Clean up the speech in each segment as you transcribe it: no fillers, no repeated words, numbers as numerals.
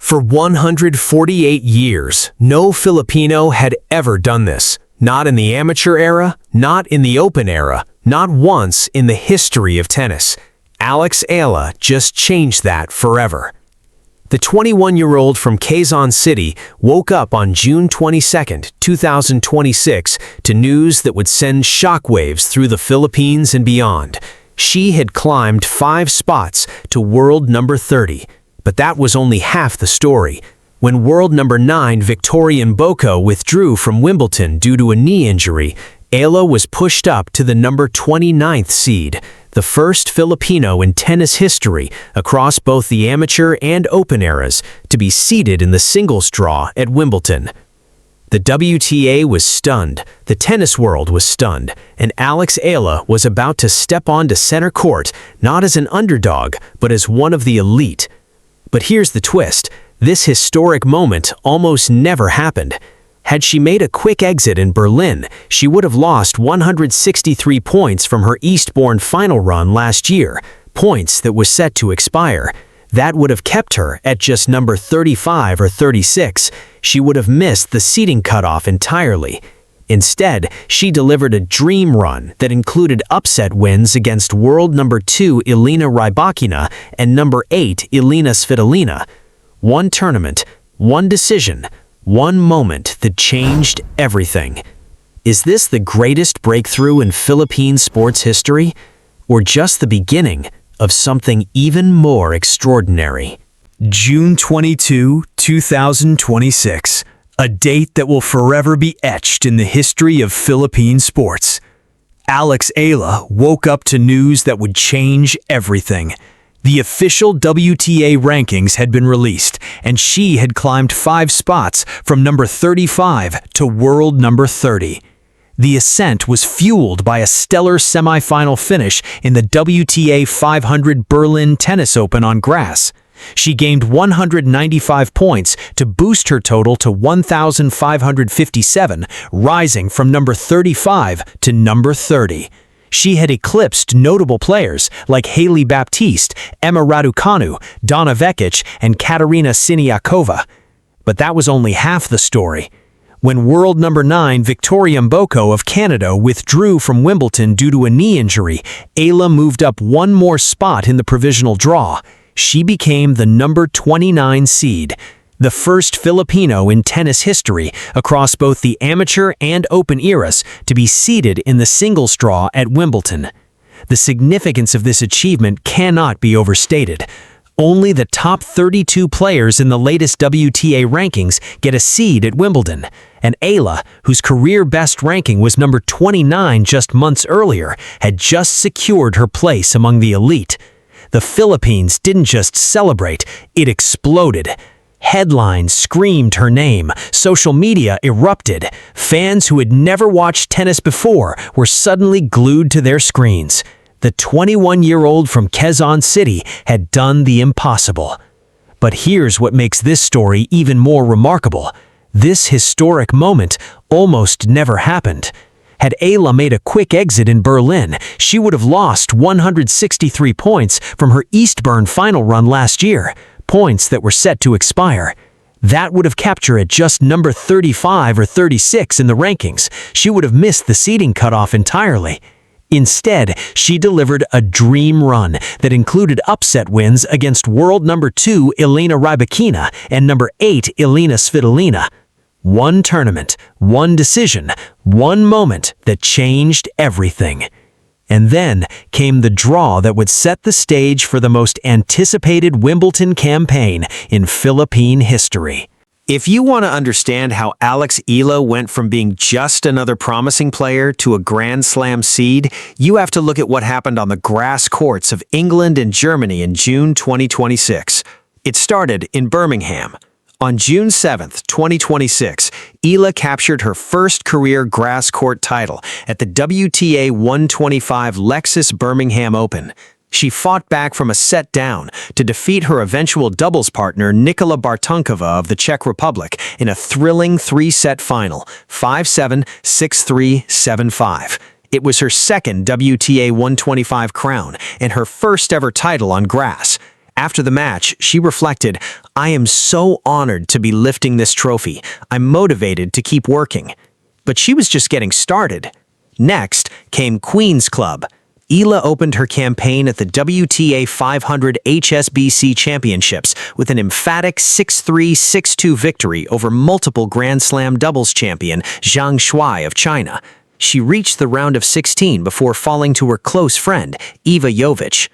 For 148 years, no Filipino had ever done this. Not in the amateur era, not in the open era, not once in the history of tennis. Alex Eala just changed that forever. The 21-year-old from Quezon City woke up on June 22, 2026 to news that would send shockwaves through the Philippines and beyond. She had climbed 5 spots to world number 30. But that was only half the story. When world number 9 Victoria Mboko withdrew from Wimbledon due to a knee injury, Eala was pushed up to the number 29th seed, the first Filipino in tennis history across both the amateur and open eras to be seeded in the singles draw at Wimbledon. The WTA was stunned, the tennis world was stunned, and Alex Eala was about to step onto center court not as an underdog, but as one of the elite. But here's the twist. This historic moment almost never happened. Had she made a quick exit in Berlin, she would have lost 163 points from her Eastbourne final run last year, points that was set to expire. That would have kept her at just number 35 or 36. She would have missed the seeding cutoff entirely. Instead, she delivered a dream run that included upset wins against world number 2 Elena Rybakina and number 8 Elena Svitolina. One tournament, one decision, one moment that changed everything. Is this the greatest breakthrough in Philippine sports history? Or just the beginning of something even more extraordinary? June 22, 2026. A date that will forever be etched in the history of Philippine sports. Alex Eala woke up to news that would change everything. The official WTA rankings had been released, and she had climbed 5 spots from number 35 to world number 30. The ascent was fueled by a stellar semifinal finish in the WTA 500 Berlin Tennis Open on grass. She gained 195 points to boost her total to 1,557, rising from number 35 to number 30. She had eclipsed notable players like Hailey Baptiste, Emma Raducanu, Donna Vekic, and Katerina Siniakova. But that was only half the story. When world number 9 Victoria Mboko of Canada withdrew from Wimbledon due to a knee injury, Eala moved up one more spot in the provisional draw. She became the number 29 seed, the first Filipino in tennis history across both the amateur and open eras to be seeded in the singles draw at Wimbledon. The significance of this achievement cannot be overstated. Only the top 32 players in the latest WTA rankings get a seed at Wimbledon, and Eala, whose career best ranking was number 29 just months earlier, had just secured her place among the elite. The Philippines didn't just celebrate, it exploded. Headlines screamed her name, social media erupted. Fans who had never watched tennis before were suddenly glued to their screens. The 21-year-old from Quezon City had done the impossible. But here's what makes this story even more remarkable. This historic moment almost never happened. Had Eala made a quick exit in Berlin, she would have lost 163 points from her Eastbourne final run last year, points that were set to expire. That would have kept her at just number 35 or 36 in the rankings. She would have missed the seeding cutoff entirely. Instead, she delivered a dream run that included upset wins against world number 2 Elena Rybakina and number 8 Elena Svitolina. One tournament, one decision, one moment that changed everything. And then came the draw that would set the stage for the most anticipated Wimbledon campaign in Philippine history. If you want to understand how Alex Eala went from being just another promising player to a Grand Slam seed, you have to look at what happened on the grass courts of England and Germany in June 2026. It started in Birmingham. On June 7, 2026, Eala captured her first career grass court title at the WTA 125 Lexus Birmingham Open. She fought back from a set down to defeat her eventual doubles partner Nikola Bartunkova of the Czech Republic in a thrilling 3-set final, 5-7, 6-3, 7-5. It was her second WTA 125 crown and her first ever title on grass. After the match, she reflected, "I am so honored to be lifting this trophy. I'm motivated to keep working." But she was just getting started. Next came Queen's Club. Eala opened her campaign at the WTA 500 HSBC Championships with an emphatic 6-3, 6-2 victory over multiple Grand Slam doubles champion Zhang Shuai of China. She reached the round of 16 before falling to her close friend, Iva Jovic.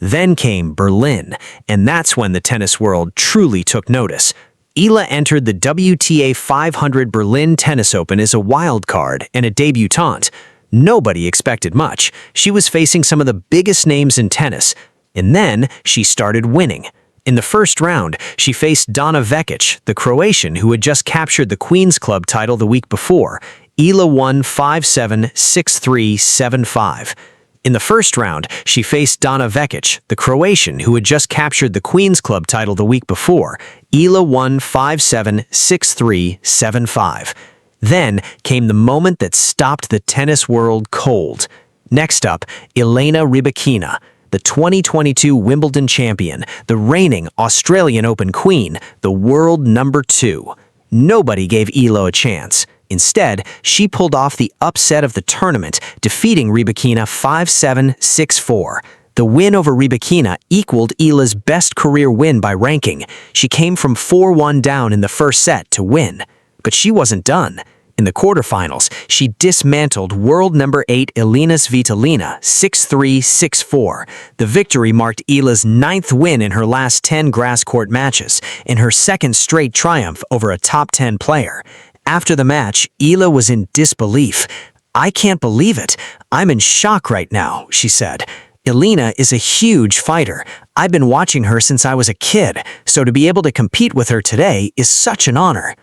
Then came Berlin, and that's when the tennis world truly took notice. Eala entered the WTA 500 Berlin Tennis Open as a wild card and a debutante. Nobody expected much. She was facing some of the biggest names in tennis. And then she started winning. In the first round, she faced Donna Vekic, the Croatian who had just captured the Queen's Club title the week before. Eala won 5-7, 6-3, 7-5. In the first round, she faced Donna Vekic, the Croatian who had just captured the Queen's Club title the week before. Eala won 5-7, 6-3, 7-5. Then came the moment that stopped the tennis world cold. Next up, Elena Rybakina, the 2022 Wimbledon champion, the reigning Australian Open queen, the world number 2. Nobody gave Eala a chance. Instead, she pulled off the upset of the tournament, defeating Rybakina 5-7, 6-4. The win over Rybakina equaled Eala's best career win by ranking. She came from 4-1 down in the first set to win. But she wasn't done. In the quarterfinals, she dismantled world number 8 Elina Svitolina 6-3, 6-4. The victory marked Eala's 9th win in her last 10 grass court matches, and her second straight triumph over a top 10 player. After the match, Eala was in disbelief. "I can't believe it. I'm in shock right now," she said. "Elina is a huge fighter. I've been watching her since I was a kid, so to be able to compete with her today is such an honor."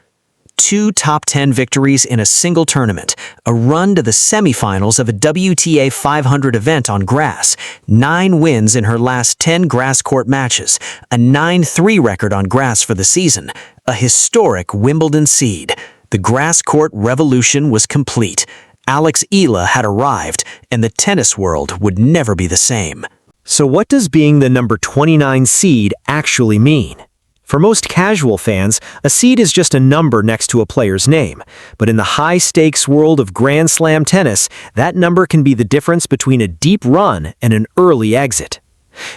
2 top 10 victories in a single tournament, a run to the semifinals of a WTA 500 event on grass, 9 wins in her last 10 grass court matches, a 9-3 record on grass for the season, a historic Wimbledon seed. The grass court revolution was complete. Alex Eala had arrived, and the tennis world would never be the same. So what does being the number 29 seed actually mean? For most casual fans, a seed is just a number next to a player's name. But in the high-stakes world of Grand Slam tennis, that number can be the difference between a deep run and an early exit.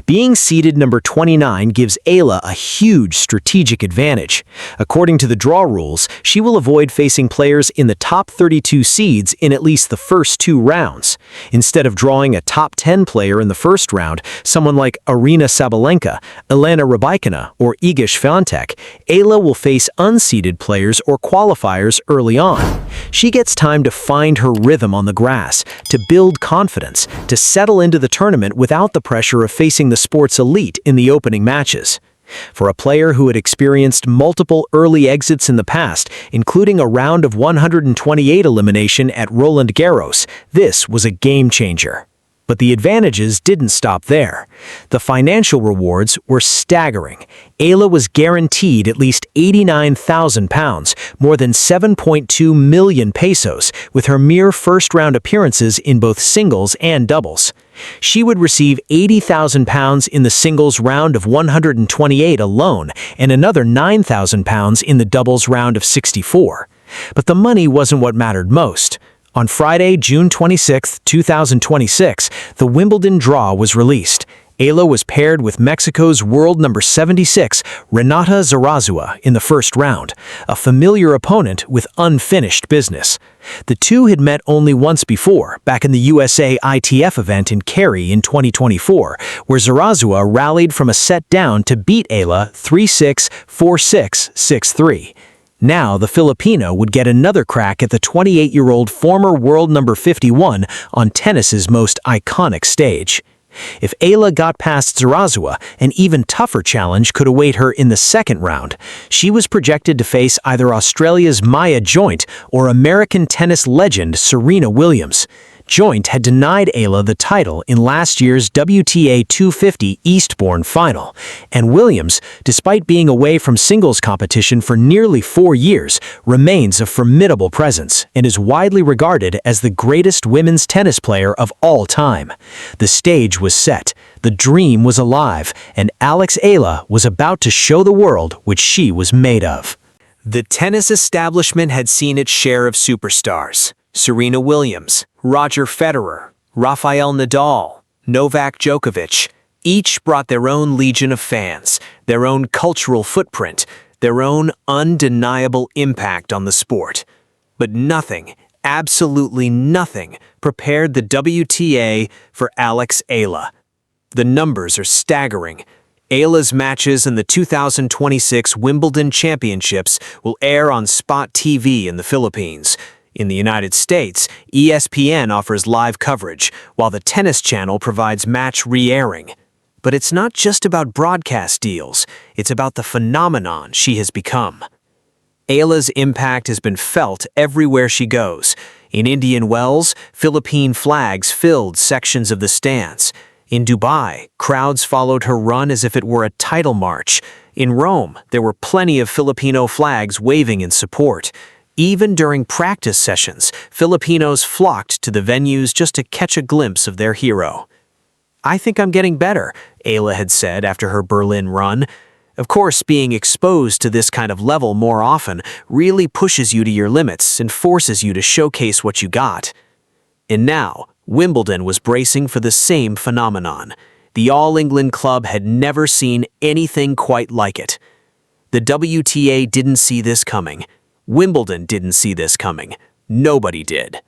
Being seeded number 29 gives Eala a huge strategic advantage. According to the draw rules, she will avoid facing players in the top 32 seeds in at least the first 2 rounds. Instead of drawing a top 10 player in the first round, someone like Aryna Sabalenka, Elena Rybakina, or Iga Swiatek, Eala will face unseeded players or qualifiers early on. She gets time to find her rhythm on the grass, to build confidence, to settle into the tournament without the pressure of facing the sport's elite in the opening matches. For a player who had experienced multiple early exits in the past, including a round of 128 elimination at Roland Garros, this was a game changer. But the advantages didn't stop there. The financial rewards were staggering. Eala was guaranteed at least £89,000, more than 7.2 million pesos, with her mere first-round appearances in both singles and doubles. She would receive £80,000 in the singles round of 128 alone, and another £9,000 in the doubles round of 64. But the money wasn't what mattered most. On Friday, June 26, 2026, the Wimbledon draw was released. Eala was paired with Mexico's world number 76, Renata Zarazua, in the first round, a familiar opponent with unfinished business. The two had met only once before, back in the USA ITF event in Cary in 2024, where Zarazua rallied from a set down to beat Eala 3-6, 4-6, 6-3. Now, the Filipino would get another crack at the 28-year-old former world number 51 on tennis's most iconic stage. If Eala got past Zarazua, an even tougher challenge could await her in the second round. She was projected to face either Australia's Maya Joint or American tennis legend Serena Williams. Joint had denied Eala the title in last year's WTA 250 Eastbourne final, and Williams, despite being away from singles competition for nearly 4 years, remains a formidable presence and is widely regarded as the greatest women's tennis player of all time. The stage was set, the dream was alive, and Alex Eala was about to show the world what she was made of. The tennis establishment had seen its share of superstars: Serena Williams, Roger Federer, Rafael Nadal, Novak Djokovic. Each brought their own legion of fans, their own cultural footprint, their own undeniable impact on the sport. But nothing, absolutely nothing, prepared the WTA for Alex Eala. The numbers are staggering. Eala's matches in the 2026 Wimbledon Championships will air on Spot TV in the Philippines. In the United States, ESPN offers live coverage, while the Tennis Channel provides match re-airing. But it's not just about broadcast deals, it's about the phenomenon she has become. Eala's impact has been felt everywhere she goes. In Indian Wells, Philippine flags filled sections of the stands. In Dubai, crowds followed her run as if it were a title march. In Rome, there were plenty of Filipino flags waving in support. Even during practice sessions, Filipinos flocked to the venues just to catch a glimpse of their hero. "I think I'm getting better," Eala had said after her Berlin run. Of course, being exposed to this kind of level more often really pushes you to your limits and forces you to showcase what you got. And now, Wimbledon was bracing for the same phenomenon. The All England club had never seen anything quite like it. The WTA didn't see this coming. Wimbledon didn't see this coming. Nobody did.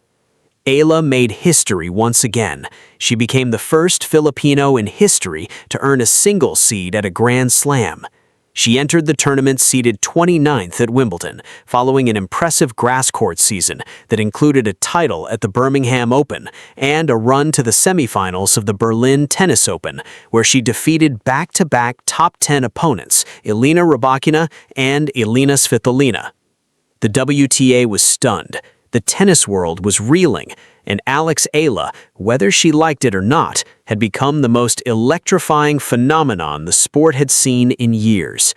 Eala made history once again. She became the first Filipino in history to earn a singles seed at a Grand Slam. She entered the tournament seeded 29th at Wimbledon, following an impressive grass court season that included a title at the Birmingham Open and a run to the semifinals of the Berlin Tennis Open, where she defeated back-to-back top 10 opponents, Elena Rybakina and Elina Svitolina. The WTA was stunned. The tennis world was reeling, and Alex Eala, whether she liked it or not, had become the most electrifying phenomenon the sport had seen in years.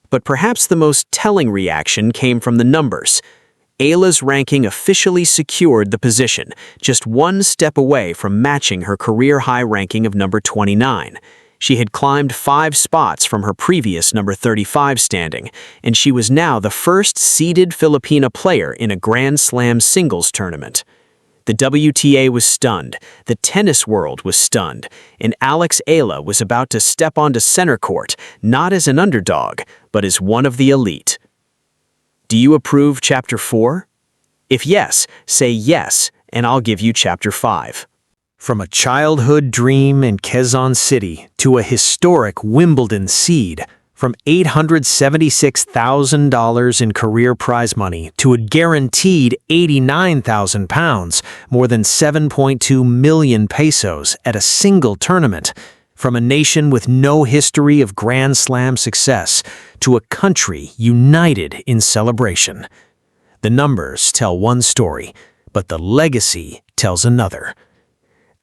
But perhaps the most telling reaction came from the numbers. Eala's ranking officially secured the position, just one step away from matching her career-high ranking of number 29. She had climbed 5 spots from her previous number 35 standing, and she was now the first seeded Filipina player in a Grand Slam singles tournament. The WTA was stunned, the tennis world was stunned, and Alex Eala was about to step onto center court, not as an underdog, but as one of the elite. Do you approve Chapter 4? If yes, say yes, and I'll give you Chapter 5. From a childhood dream in Quezon City to a historic Wimbledon seed, from $876,000 in career prize money to a guaranteed £89,000, more than 7.2 million pesos at a single tournament, from a nation with no history of Grand Slam success to a country united in celebration. The numbers tell one story, but the legacy tells another.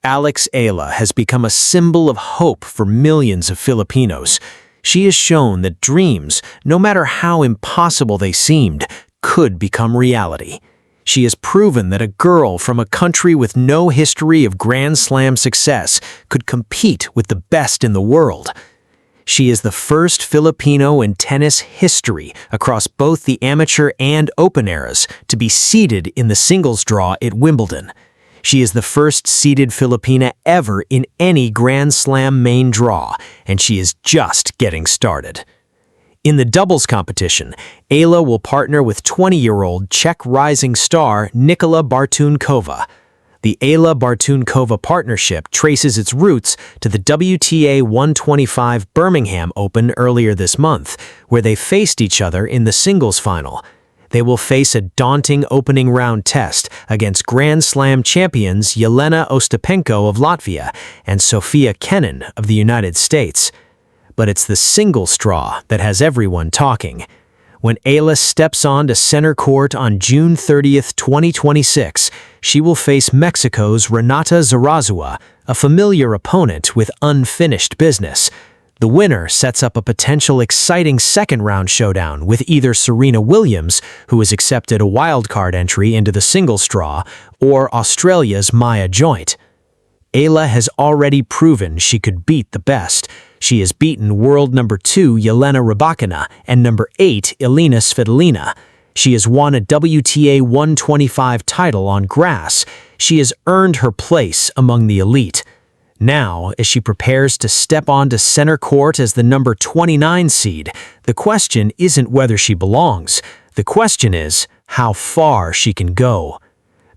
Alex Eala has become a symbol of hope for millions of Filipinos. She has shown that dreams, no matter how impossible they seemed, could become reality. She has proven that a girl from a country with no history of Grand Slam success could compete with the best in the world. She is the first Filipino in tennis history across both the amateur and open eras to be seeded in the singles draw at Wimbledon. She is the first seeded Filipina ever in any Grand Slam main draw, and she is just getting started. In the doubles competition, Eala will partner with 20-year-old Czech rising star Nikola Bartunkova. The Eala-Bartunkova partnership traces its roots to the WTA 125 Birmingham Open earlier this month, where they faced each other in the singles final. They will face a daunting opening round test against Grand Slam champions Jelena Ostapenko of Latvia and Sofia Kenin of the United States. But it's the single straw that has everyone talking. When Eala steps onto center court on June 30th, 2026, she will face Mexico's Renata Zarazua, a familiar opponent with unfinished business. The winner sets up a potential exciting second-round showdown with either Serena Williams, who has accepted a wildcard entry into the singles draw, or Australia's Maya Joint. Eala has already proven she could beat the best. She has beaten world number 2 Jelena Rybakina and number 8 Elina Svitolina. She has won a WTA 125 title on grass. She has earned her place among the elite. Now, as she prepares to step onto center court as the number 29 seed, the question isn't whether she belongs. The question is how far she can go.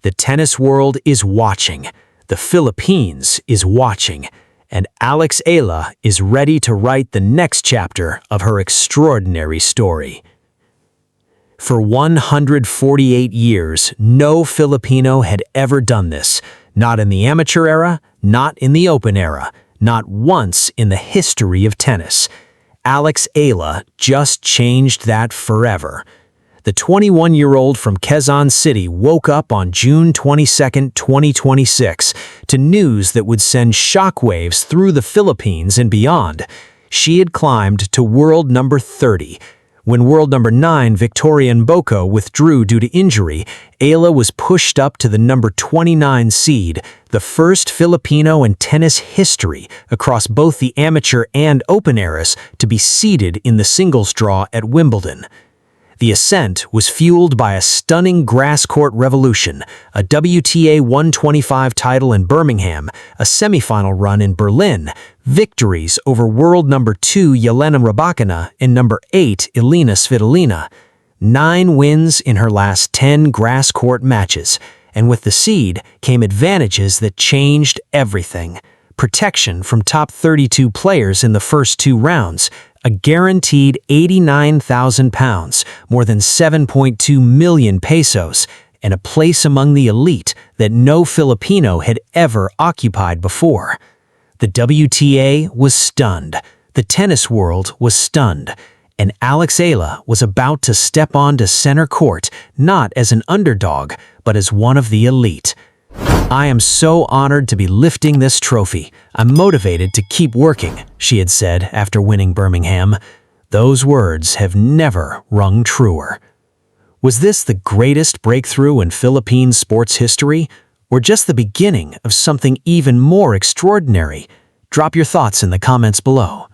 The tennis world is watching. The Philippines is watching. And Alex Eala is ready to write the next chapter of her extraordinary story. For 148 years, no Filipino had ever done this. Not in the amateur era, not in the open era, not once in the history of tennis. Alex Eala just changed that forever. The 21-year-old from Quezon City woke up on June 22, 2026, to news that would send shockwaves through the Philippines and beyond. She had climbed to world number 30. When world number 9 Victoria Mboko withdrew due to injury, Eala was pushed up to the number 29 seed, the first Filipino in tennis history across both the amateur and open eras to be seeded in the singles draw at Wimbledon. The ascent was fueled by a stunning grass court revolution, a WTA 125 title in Birmingham, a semifinal run in Berlin, victories over world number 2 Jelena Rybakina and number 8 Elina Svitolina, 9 wins in her last 10 grass court matches, and with the seed came advantages that changed everything. Protection from top 32 players in the first 2 rounds, a guaranteed £89,000, more than 7.2 million pesos, and a place among the elite that no Filipino had ever occupied before. The WTA was stunned. The tennis world was stunned. And Alex Eala was about to step onto center court, not as an underdog, but as one of the elite. "I am so honored to be lifting this trophy. I'm motivated to keep working," she had said after winning Birmingham. Those words have never rung truer. Was this the greatest breakthrough in Philippine sports history, or just the beginning of something even more extraordinary? Drop your thoughts in the comments below.